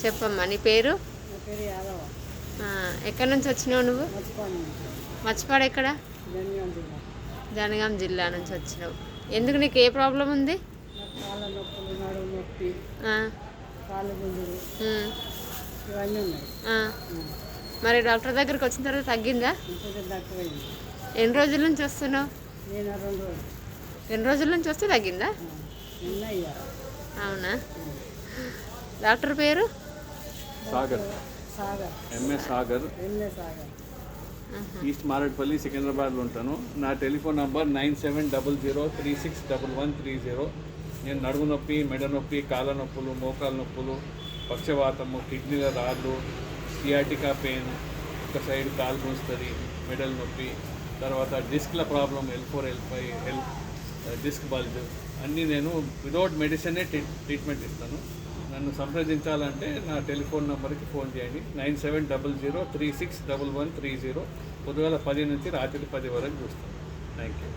చెప్పమ్మా నీ పేరు? నా పేరు యాదవ. ఎక్కడి నుంచి వచ్చినావు నువ్వు? మచ్చిపాడు ఎక్కడ? జనగాం జిల్లా. జనగాం జిల్లా నుంచి వచ్చినావు. ఎందుకు నీకు ఏ ప్రాబ్లం ఉంది? నాకు కాళ్ళ నొప్పులు, నడుము నొప్పి, ఆ, కాళ్ళు గుంజులు ఉమ్, ఇవన్నీ ఉన్నాయి. ఆ. మరి డాక్టర్ దగ్గరికి వచ్చిన తర్వాత తగ్గిందా? ఇంకొంచెం తక్కువైంది. ఎన్ని రోజుల నుంచి వస్తున్నావు? నేను 2 రోజులు. 2 రోజుల నుంచి వస్తే తగ్గిందా? నిన్న అయ్యారు. అవునా? డాక్టర్ పేరు? Sagar, Sagar, MS Sagar, MA Sagar. East Marredpally, సికింద్రాబాద్లో ఉంటాను. నా టెలిఫోన్ నంబర్ 9700361130. నేను నడుము నొప్పి, మెడ నొప్పి, కాళ్ళ నొప్పులు, మోకాళ్ళ నొప్పులు, పక్షవాతము, కిడ్నీల రాళ్ళు, సియాటికా పెయిన్, ఒక సైడ్ కాలు గుంజుతుంది, మెడల్ నొప్పి, తర్వాత డిస్క్ల problem, L4 L5 disc bulge అన్నీ నేను వితౌట్ మెడిసినే ట్రీట్మెంట్ ఇస్తాను. నన్ను సంప్రదించాలంటే నా టెలిఫోన్ నెంబర్కి ఫోన్ చేయండి. 9700361130. పొద్దుగాల 10 నుంచి రాత్రి 10 వరకు చూస్తాను. Thank you.